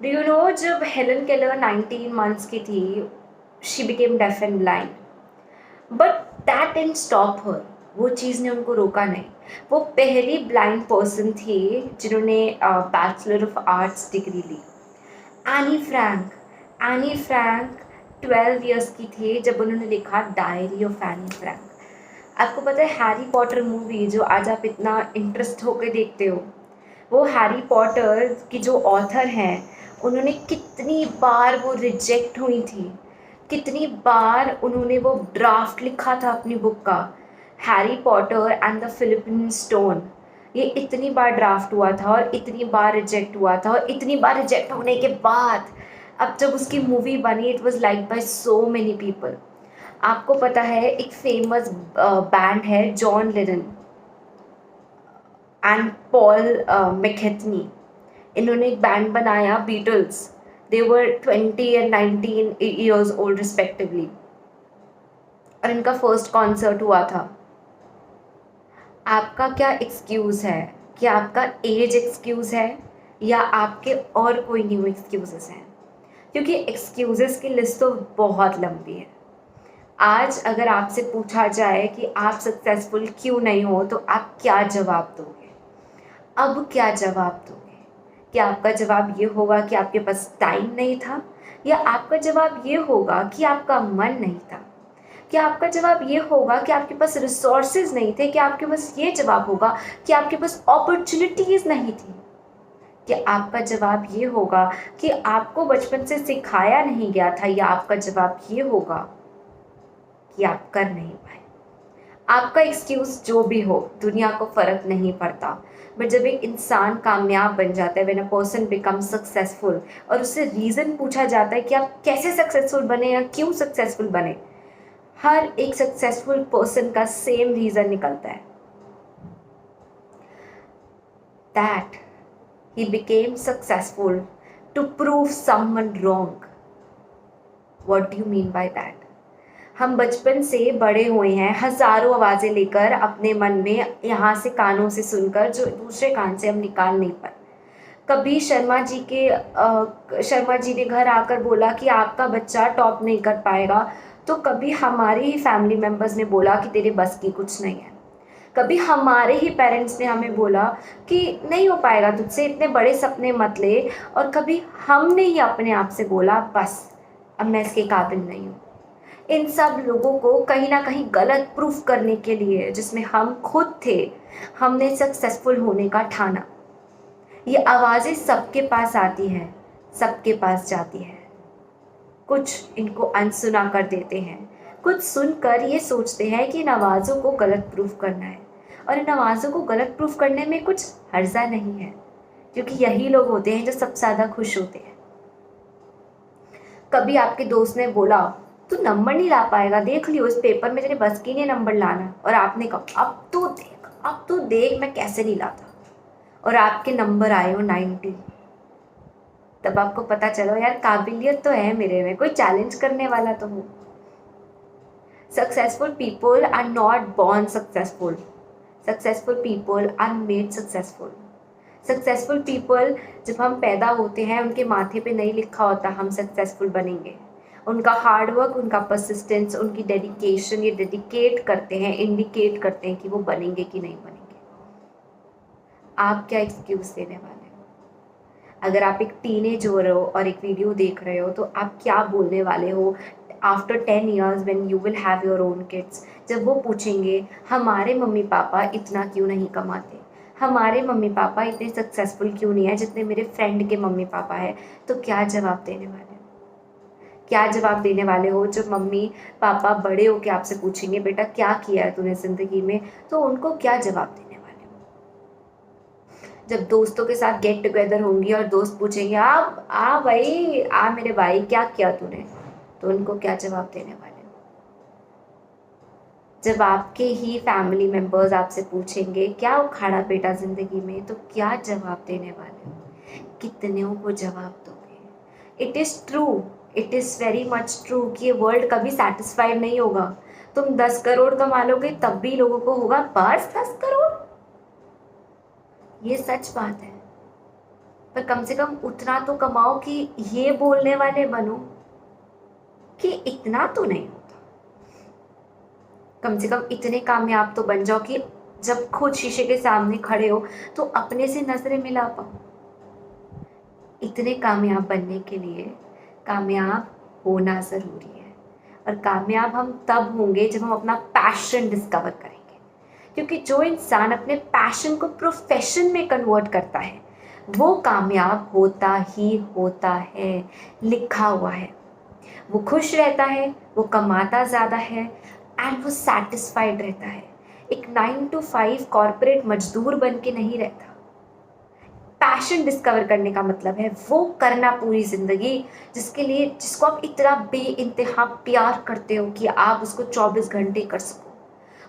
Do you know जब Helen Keller 19 months की थी, she became deaf and blind, but that didn't stop हर। वो चीज़ ने उनको रोका नहीं। वो पहली ब्लाइंड पर्सन थी जिन्होंने बैचलर ऑफ आर्ट्स डिग्री ली। एनी फ्रैंक 12 इयर्स की थी जब उन्होंने लिखा डायरी ऑफ एनी फ्रैंक। आपको पता है हैरी पॉटर मूवी जो आज आप इतना इंटरेस्ट होकर देखते हो, वो हैरी पॉटर की जो ऑथर हैं, उन्होंने कितनी बार वो रिजेक्ट हुई थी, कितनी बार उन्होंने वो ड्राफ्ट लिखा था अपनी बुक का, Harry Potter and the Philippine stone. ये इतनी बार ड्राफ्ट हुआ था और इतनी बार रिजेक्ट हुआ था, और इतनी बार रिजेक्ट होने के बाद अब जब उसकी मूवी बनी, it was like by so many people. आपको पता है एक फेमस बैंड है John Lennon and Paul McCartney, इन्होंने एक बैंड बनाया Beatles. They were 20 and 19 years old respectively, और इनका फर्स्ट कॉन्सर्ट हुआ था। आपका क्या एक्सक्यूज़ है? क्या आपका एज एक्सक्यूज़ है या आपके और कोई न्यू एक्सक्यूजेस हैं? क्योंकि एक्सक्यूजेस की लिस्ट तो बहुत लंबी है। आज अगर आपसे पूछा जाए कि आप सक्सेसफुल क्यों नहीं हो, तो आप क्या जवाब दोगे? अब क्या जवाब दोगे? क्या आपका जवाब ये होगा कि आपके पास टाइम नहीं था, या आपका जवाब ये होगा कि आपका मन नहीं था? क्या आपका जवाब ये होगा कि आपके पास रिसोर्सेज नहीं थे? क्या आपके पास ये जवाब होगा कि आपके पास अपॉर्चुनिटीज़ नहीं थी? क्या आपका जवाब ये होगा कि आपको बचपन से सिखाया नहीं गया था? या आपका जवाब ये होगा कि आप कर नहीं पाए? आपका एक्सक्यूज़ जो भी हो, दुनिया को फ़र्क नहीं पड़ता। बट जब एक इंसान कामयाब बन जाता है, when a person become successful, और उससे रीज़न पूछा जाता है कि आप कैसे सक्सेसफुल बने या क्यों सक्सेसफुल बने, हर एक सक्सेसफुल पर्सन का सेम रीज़न निकलता है, that he became successful to prove someone wrong. What do you mean by that? हम बचपन से बड़े हुए हैं हज़ारों आवाज़ें लेकर अपने मन में, यहाँ से कानों से सुनकर, जो दूसरे कान से हम निकाल नहीं पाए। कभी शर्मा जी ने घर आकर बोला कि आपका बच्चा टॉप नहीं कर पाएगा, तो कभी हमारे ही फैमिली मेम्बर्स ने बोला कि तेरे बस की कुछ नहीं है। कभी हमारे ही पेरेंट्स ने हमें बोला कि नहीं हो पाएगा तुझसे, इतने बड़े सपने मत ले। और कभी हमने ही अपने आप से बोला बस अब मैं इसके काबिल नहीं हूँ। इन सब लोगों को कहीं ना कहीं गलत प्रूफ करने के लिए, जिसमें हम खुद थे, हमने सक्सेसफुल होने का ठाना। ये आवाज़ें सबके पास आती हैं, सबके पास जाती हैं। कुछ इनको अनसुना कर देते हैं, कुछ सुनकर ये सोचते हैं कि इन आवाज़ों को गलत प्रूफ करना है। और इन आवाज़ों को गलत प्रूफ करने में कुछ हर्जा नहीं है, क्योंकि यही लोग होते हैं जो सबसे ज़्यादा खुश होते हैं। कभी आपके दोस्त ने बोला तू नंबर नहीं ला पाएगा, देख लियो इस पेपर में तेरे बस की नहीं नंबर लाना, और आपने कहा अब तो देख मैं कैसे नहीं लाता, और आपके नंबर आए हो 90। तब आपको पता चलो यार काबिलियत तो है मेरे में, कोई चैलेंज करने वाला तो हो। Successful people are not born successful, successful people are made successful. Successful people, जब हम पैदा होते हैं उनके माथे पे नहीं लिखा होता हम सक्सेसफुल बनेंगे। उनका हार्डवर्क, उनका परसिस्टेंस, उनकी डेडिकेशन, ये डेडिकेट करते हैं, इंडिकेट करते हैं कि वो बनेंगे कि नहीं बनेंगे। आप क्या एक्सक्यूज़ देने वाले हो? अगर आप एक टीनेज हो रहे हो और एक वीडियो देख रहे हो, तो आप क्या बोलने वाले हो after 10 years when you will have your own kids? जब वो पूछेंगे हमारे मम्मी पापा इतना क्यों नहीं कमाते, हमारे मम्मी पापा इतने सक्सेसफुल क्यों नहीं है जितने मेरे फ्रेंड के मम्मी पापा है, तो क्या जवाब देने वाले हो? क्या जवाब देने वाले हो जब मम्मी पापा बड़े होकर आपसे पूछेंगे बेटा क्या किया है तूने ज़िंदगी में, तो उनको क्या जवाब देने वाले हो? जब दोस्तों के साथ गेट टुगेदर होंगी और दोस्त पूछेंगे आ भाई, आ मेरे भाई क्या किया तूने, तो उनको क्या जवाब देने वाले हो? जब आपके ही फैमिली मेंबर्स आपसे पूछेंगे क्या उखाड़ा बेटा ज़िंदगी में, तो क्या जवाब देने वाले हो? कितनों को जवाब दोगे? It is true, it is very much true कि ये वर्ल्ड कभी सेटिस्फाइड नहीं होगा। तुम 10 करोड़ कमा लोगे तब भी लोगों को होगा बस 10 करोड़। ये सच बात है। पर कम से कम उतना तो कमाओ कि ये बोलने वाले बनो कि इतना तो नहीं होता। कम से कम इतने कामयाब तो बन जाओ कि जब खुद शीशे के सामने खड़े हो तो अपने से नजरें मिला पाओ। इतने कामयाब बनने के लिए कामयाब होना ज़रूरी है, और कामयाब हम तब होंगे जब हम अपना पैशन डिस्कवर करेंगे। क्योंकि जो इंसान अपने पैशन को प्रोफेशन में कन्वर्ट करता है वो कामयाब होता ही होता है, लिखा हुआ है। वो खुश रहता है, वो कमाता ज़्यादा है, एंड वो सेटिस्फाइड रहता है। एक 9 to 5 कॉर्पोरेट मजदूर बन के नहीं रहता। पैशन डिस्कवर करने का मतलब है वो करना पूरी ज़िंदगी जिसको आप इतना बेइंतहा प्यार करते हो कि आप उसको 24 घंटे कर सको।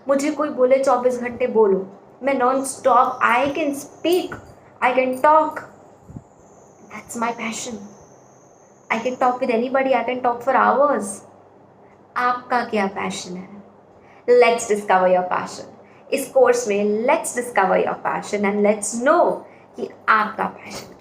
मुझे कोई बोले 24 घंटे बोलो, मैं non stop, I can speak, I can talk, that's my passion. I can talk with anybody, I can talk for hours. आपका क्या पैशन है? Let's discover your passion. इस कोर्स में let's discover your passion and let's no कि आपका passion